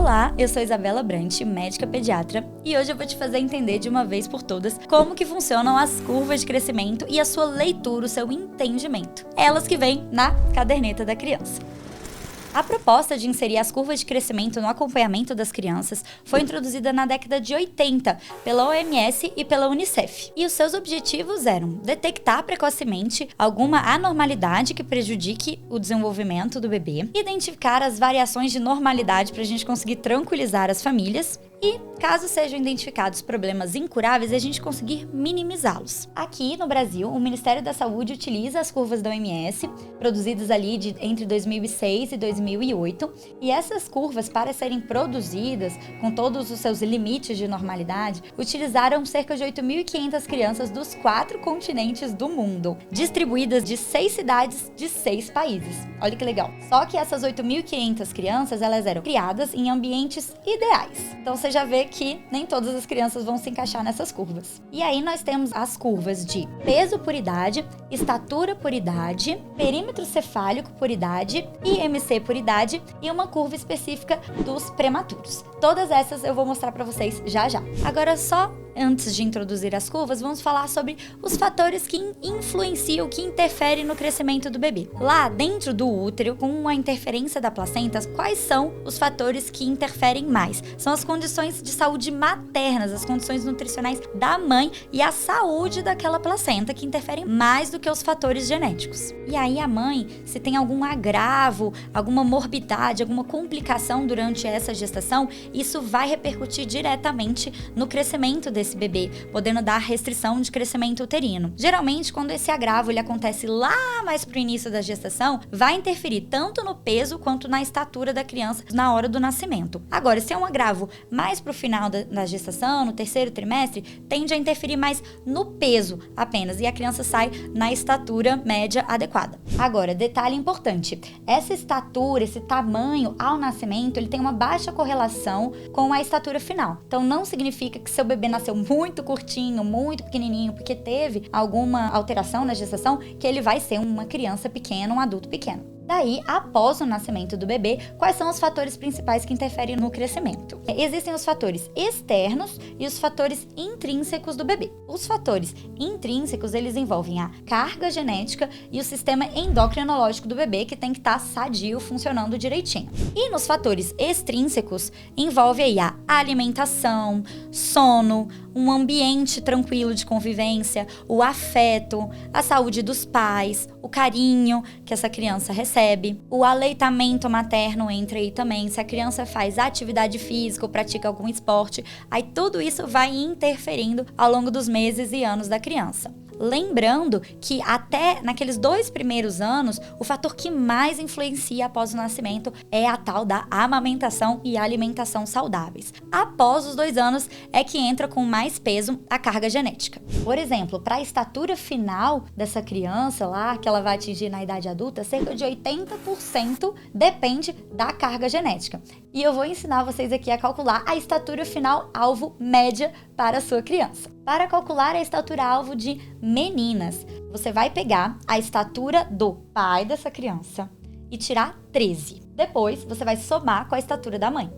Olá, eu sou Isabela Brant, médica pediatra, e hoje eu vou te fazer entender de uma vez por todas como que funcionam as curvas de crescimento e a sua leitura, o seu entendimento. Elas que vêm na caderneta da criança. A proposta de inserir as curvas de crescimento no acompanhamento das crianças foi introduzida na década de 80 pela OMS e pela Unicef. E os seus objetivos eram detectar precocemente alguma anormalidade que prejudique o desenvolvimento do bebê, identificar as variações de normalidade para a gente conseguir tranquilizar as famílias e, caso sejam identificados problemas incuráveis, a gente conseguir minimizá-los. Aqui no Brasil, o Ministério da Saúde utiliza as curvas da OMS, produzidas ali entre 2006 e 2008, e essas curvas, para serem produzidas com todos os seus limites de normalidade, utilizaram cerca de 8.500 crianças dos 4 continentes do mundo, distribuídas de 6 cidades de 6 países. Olha que legal! Só que essas 8.500 crianças, elas eram criadas em ambientes ideais. Então você já vê que nem todas as crianças vão se encaixar nessas curvas. E aí nós temos as curvas de peso por idade, estatura por idade, perímetro cefálico por idade, IMC por idade e uma curva específica dos prematuros. Todas essas eu vou mostrar para vocês já já. Agora só antes de introduzir as curvas, vamos falar sobre os fatores que influenciam, que interferem no crescimento do bebê. Lá dentro do útero, com a interferência da placenta, quais são os fatores que interferem mais? São as condições de saúde maternas, as condições nutricionais da mãe e a saúde daquela placenta que interferem mais do que os fatores genéticos. E aí a mãe, se tem algum agravo, alguma morbidade, alguma complicação durante essa gestação, isso vai repercutir diretamente no crescimento desse bebê, podendo dar restrição de crescimento uterino. Geralmente, quando esse agravo ele acontece lá mais pro início da gestação, vai interferir tanto no peso quanto na estatura da criança na hora do nascimento. Agora, se é um agravo mais pro final da gestação, no terceiro trimestre, tende a interferir mais no peso apenas, e a criança sai na estatura média adequada. Agora, detalhe importante, essa estatura, esse tamanho ao nascimento, ele tem uma baixa correlação com a estatura final. Então, não significa que seu bebê nasceu muito curtinho, muito pequenininho, porque teve alguma alteração na gestação, que ele vai ser uma criança pequena, um adulto pequeno. Daí, após o nascimento do bebê, quais são os fatores principais que interferem no crescimento? Existem os fatores externos e os fatores intrínsecos do bebê. Os fatores intrínsecos, eles envolvem a carga genética e o sistema endocrinológico do bebê, que tem que estar sadio, funcionando direitinho. E nos fatores extrínsecos, envolve aí a alimentação, sono, um ambiente tranquilo de convivência, o afeto, a saúde dos pais, o carinho que essa criança recebe, o aleitamento materno entra aí também, se a criança faz atividade física ou pratica algum esporte, aí tudo isso vai interferindo ao longo dos meses e anos da criança. Lembrando que até naqueles 2 primeiros anos, o fator que mais influencia após o nascimento é a tal da amamentação e alimentação saudáveis. Após os 2 anos é que entra com mais peso a carga genética. Por exemplo, para a estatura final dessa criança lá, que ela vai atingir na idade adulta, cerca de 80% depende da carga genética. E eu vou ensinar vocês aqui a calcular a estatura final alvo média para a sua criança. Para calcular a estatura alvo de meninas, você vai pegar a estatura do pai dessa criança e tirar 13. Depois, você vai somar com a estatura da mãe.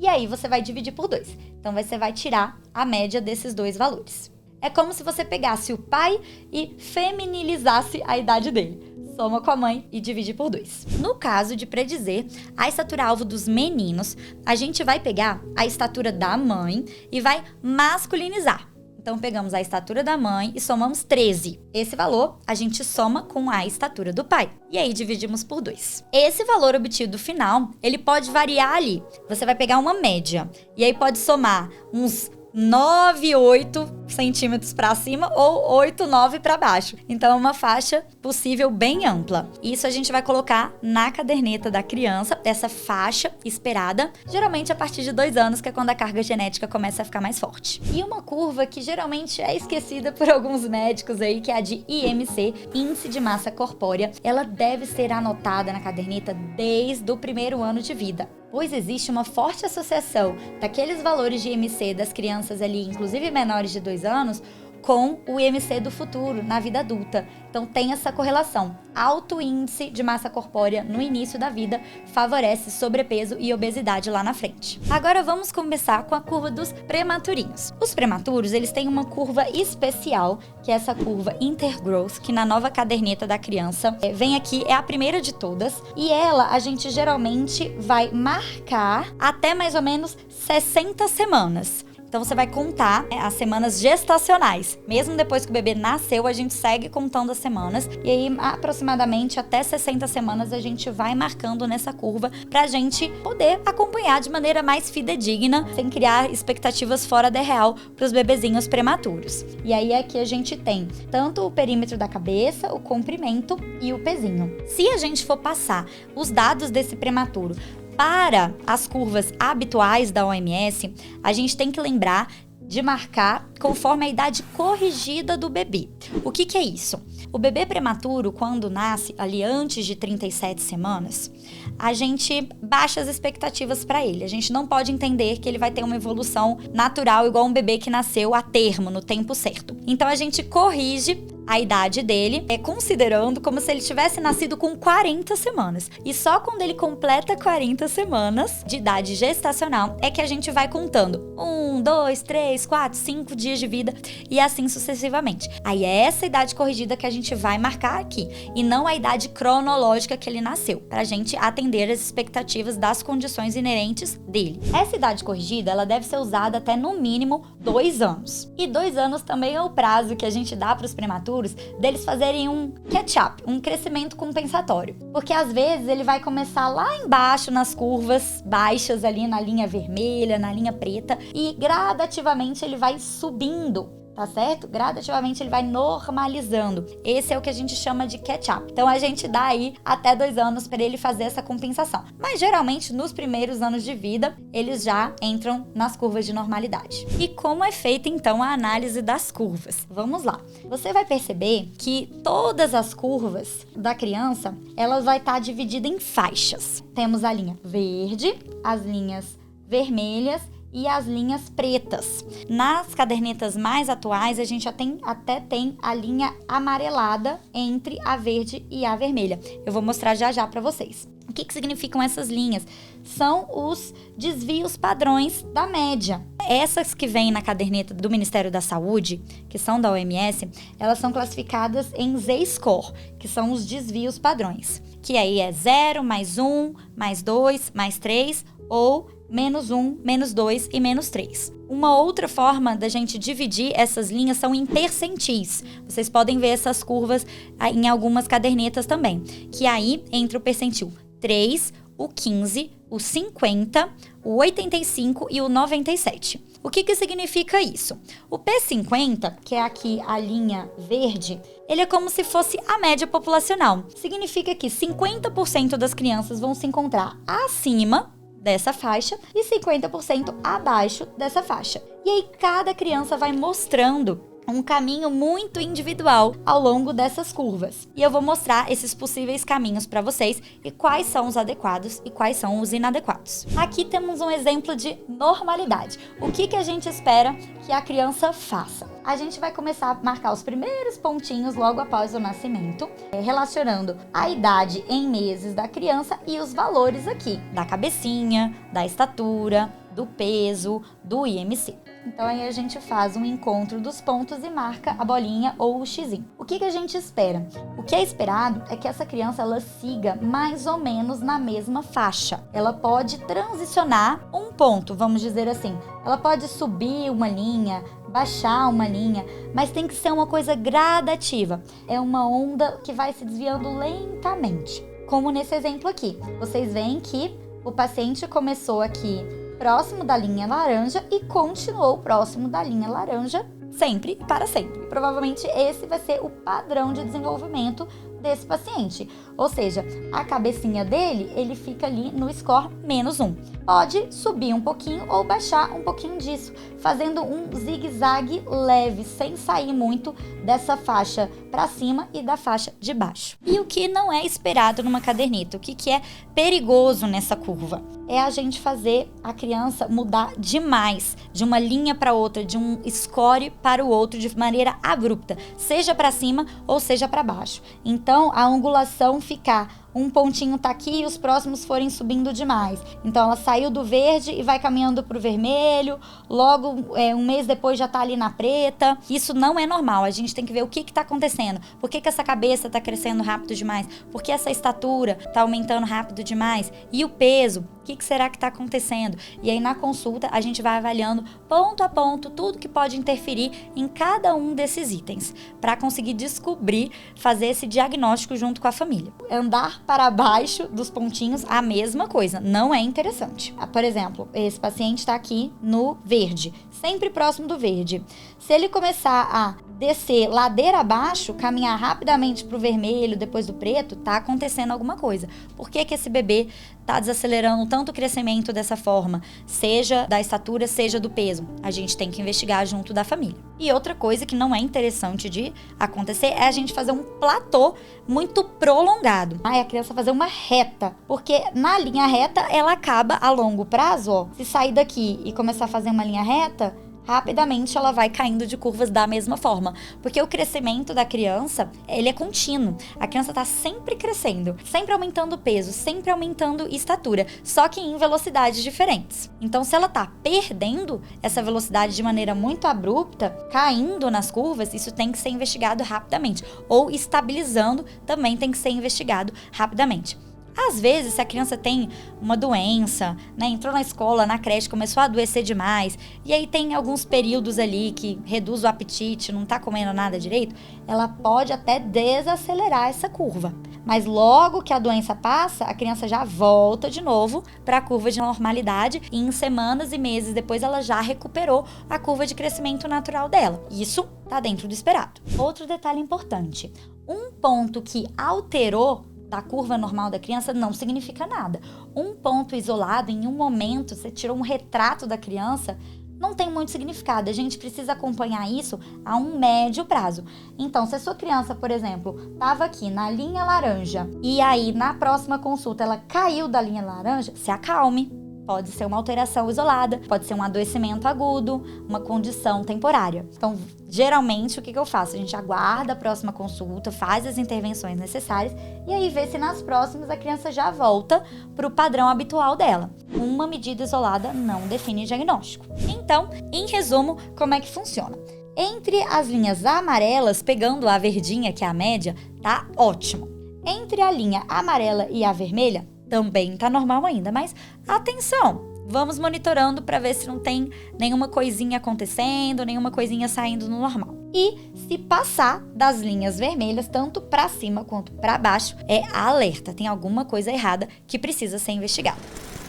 E aí, você vai dividir por 2. Então, você vai tirar a média desses 2 valores. É como se você pegasse o pai e feminilizasse a idade dele. Soma com a mãe e divide por 2. No caso de predizer a estatura-alvo dos meninos, a gente vai pegar a estatura da mãe e vai masculinizar. Então, pegamos a estatura da mãe e somamos 13. Esse valor a gente soma com a estatura do pai. E aí, dividimos por 2. Esse valor obtido final, ele pode variar ali. Você vai pegar uma média. E aí, pode somar uns 9, 8 centímetros para cima ou 8, 9 para baixo. Então é uma faixa possível bem ampla. Isso a gente vai colocar na caderneta da criança, essa faixa esperada, geralmente a partir de 2 anos, que é quando a carga genética começa a ficar mais forte. E uma curva que geralmente é esquecida por alguns médicos aí, que é a de IMC, Índice de Massa Corpórea. Ela deve ser anotada na caderneta desde o primeiro ano de vida, pois existe uma forte associação daqueles valores de IMC das crianças ali, inclusive menores de 2 anos, com o IMC do futuro, na vida adulta. Então tem essa correlação. Alto índice de massa corpórea no início da vida favorece sobrepeso e obesidade lá na frente. Agora vamos começar com a curva dos prematurinhos. Os prematuros, eles têm uma curva especial, que é essa curva Intergrowth, que na nova caderneta da criança vem aqui, é a primeira de todas, e ela a gente geralmente vai marcar até mais ou menos 60 semanas. Então você vai contar as semanas gestacionais. Mesmo depois que o bebê nasceu, a gente segue contando as semanas. E aí, aproximadamente até 60 semanas, a gente vai marcando nessa curva pra gente poder acompanhar de maneira mais fidedigna, sem criar expectativas fora da real pros bebezinhos prematuros. E aí aqui a gente tem tanto o perímetro da cabeça, o comprimento e o pezinho. Se a gente for passar os dados desse prematuro para as curvas habituais da OMS, a gente tem que lembrar de marcar conforme a idade corrigida do bebê. O que é isso? O bebê prematuro, quando nasce ali antes de 37 semanas, a gente baixa as expectativas para ele. A gente não pode entender que ele vai ter uma evolução natural igual um bebê que nasceu a termo, no tempo certo. Então a gente corrige a idade dele, considerando como se ele tivesse nascido com 40 semanas. E só quando ele completa 40 semanas de idade gestacional é que a gente vai contando 1, 2, 3, 4, 5 dias de vida e assim sucessivamente. Aí é essa idade corrigida que a gente vai marcar aqui e não a idade cronológica que ele nasceu, pra gente atender as expectativas das condições inerentes dele. Essa idade corrigida, ela deve ser usada até no mínimo 2 anos. E 2 anos também é o prazo que a gente dá para os prematuros deles fazerem um catch-up, um crescimento compensatório. Porque às vezes ele vai começar lá embaixo nas curvas baixas ali na linha vermelha, na linha preta e gradativamente ele vai subindo. Tá certo? Gradativamente ele vai normalizando. Esse é o que a gente chama de catch-up. Então a gente dá aí até 2 anos para ele fazer essa compensação. Mas geralmente nos primeiros anos de vida eles já entram nas curvas de normalidade. E como é feita então a análise das curvas? Vamos lá. Você vai perceber que todas as curvas da criança, elas vai estar dividida em faixas. Temos a linha verde, as linhas vermelhas e as linhas pretas. Nas cadernetas mais atuais, a gente até tem a linha amarelada entre a verde e a vermelha. Eu vou mostrar já para vocês. O que significam essas linhas? São os desvios padrões da média. Essas que vêm na caderneta do Ministério da Saúde, que são da OMS, elas são classificadas em Z-score, que são os desvios padrões. Que aí é 0, mais 1, mais 2, mais 3 ou -1, -2 e -3. Uma outra forma da gente dividir essas linhas são em percentis. Vocês podem ver essas curvas em algumas cadernetas também. Que aí entra o percentil 3, o 15, o 50, o 85 e o 97. O que significa isso? O P50, que é aqui a linha verde, ele é como se fosse a média populacional. Significa que 50% das crianças vão se encontrar acima dessa faixa e 50% abaixo dessa faixa. E aí cada criança vai mostrando um caminho muito individual ao longo dessas curvas. E eu vou mostrar esses possíveis caminhos para vocês e quais são os adequados e quais são os inadequados. Aqui temos um exemplo de normalidade. O que a gente espera que a criança faça? A gente vai começar a marcar os primeiros pontinhos logo após o nascimento, relacionando a idade em meses da criança e os valores aqui, da cabecinha, da estatura, do peso, do IMC. Então aí a gente faz um encontro dos pontos e marca a bolinha ou o xizinho. O que a gente espera? O que é esperado é que essa criança ela siga mais ou menos na mesma faixa. Ela pode transicionar um ponto, vamos dizer assim. Ela pode subir uma linha, baixar uma linha, mas tem que ser uma coisa gradativa. É uma onda que vai se desviando lentamente. Como nesse exemplo aqui. Vocês veem que o paciente começou aqui próximo da linha laranja e continuou próximo da linha laranja sempre e para sempre. Provavelmente esse vai ser o padrão de desenvolvimento desse paciente. Ou seja, a cabecinha dele, ele fica ali no score -1. Pode subir um pouquinho ou baixar um pouquinho disso, fazendo um zigue-zague leve, sem sair muito dessa faixa para cima e da faixa de baixo. E o que não é esperado numa caderneta, o que é perigoso nessa curva? É a gente fazer a criança mudar demais, de uma linha para outra, de um score para o outro, de maneira abrupta, seja para cima ou seja para baixo. Então, a angulação ficar um pontinho tá aqui e os próximos forem subindo demais. Então ela saiu do verde e vai caminhando pro vermelho, logo um mês depois já tá ali na preta. Isso não é normal, a gente tem que ver o que tá acontecendo. Por que essa cabeça tá crescendo rápido demais? Por que essa estatura tá aumentando rápido demais? E o peso? O que será que tá acontecendo? E aí na consulta a gente vai avaliando ponto a ponto tudo que pode interferir em cada um desses itens, para conseguir descobrir, fazer esse diagnóstico junto com a família. Andar para baixo dos pontinhos, a mesma coisa, não é interessante. Por exemplo, esse paciente está aqui no verde, sempre próximo do verde. Se ele começar a descer ladeira abaixo, caminhar rapidamente para o vermelho, depois do preto, tá acontecendo alguma coisa. Por que esse bebê tá desacelerando tanto o crescimento dessa forma? Seja da estatura, seja do peso. A gente tem que investigar junto da família. E outra coisa que não é interessante de acontecer é a gente fazer um platô muito prolongado. Aí a criança fazer uma reta, porque na linha reta ela acaba a longo prazo, ó. Se sair daqui e começar a fazer uma linha reta, rapidamente ela vai caindo de curvas da mesma forma, porque o crescimento da criança, ele é contínuo. A criança tá sempre crescendo, sempre aumentando peso, sempre aumentando estatura, só que em velocidades diferentes. Então, se ela tá perdendo essa velocidade de maneira muito abrupta, caindo nas curvas, isso tem que ser investigado rapidamente. Ou estabilizando, também tem que ser investigado rapidamente. Às vezes, se a criança tem uma doença, né, entrou na escola, na creche, começou a adoecer demais, e aí tem alguns períodos ali que reduz o apetite, não tá comendo nada direito, ela pode até desacelerar essa curva. Mas logo que a doença passa, a criança já volta de novo para a curva de normalidade e em semanas e meses depois ela já recuperou a curva de crescimento natural dela. Isso tá dentro do esperado. Outro detalhe importante, um ponto que alterou da curva normal da criança não significa nada. Um ponto isolado, em um momento, você tirou um retrato da criança, não tem muito significado. A gente precisa acompanhar isso a um médio prazo. Então, se a sua criança, por exemplo, estava aqui na linha laranja e aí na próxima consulta ela caiu da linha laranja, se acalme. Pode ser uma alteração isolada, pode ser um adoecimento agudo, uma condição temporária. Então, geralmente, o que eu faço? A gente aguarda a próxima consulta, faz as intervenções necessárias e aí vê se nas próximas a criança já volta para o padrão habitual dela. Uma medida isolada não define diagnóstico. Então, em resumo, como é que funciona? Entre as linhas amarelas, pegando a verdinha, que é a média, tá ótimo. Entre a linha amarela e a vermelha, também tá normal ainda, mas atenção! Vamos monitorando para ver se não tem nenhuma coisinha acontecendo, nenhuma coisinha saindo no normal. E se passar das linhas vermelhas, tanto para cima quanto para baixo, é alerta, tem alguma coisa errada que precisa ser investigada.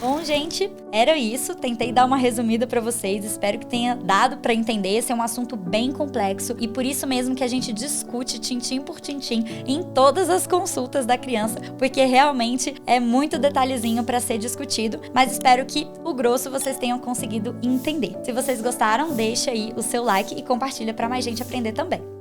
Bom, gente, era isso. Tentei dar uma resumida para vocês. Espero que tenha dado para entender. Esse é um assunto bem complexo e por isso mesmo que a gente discute tintim por tintim em todas as consultas da criança, porque realmente é muito detalhezinho para ser discutido, mas espero que o grosso vocês tenham conseguido entender. Se vocês gostaram, deixa aí o seu like e compartilha para mais gente aprender também.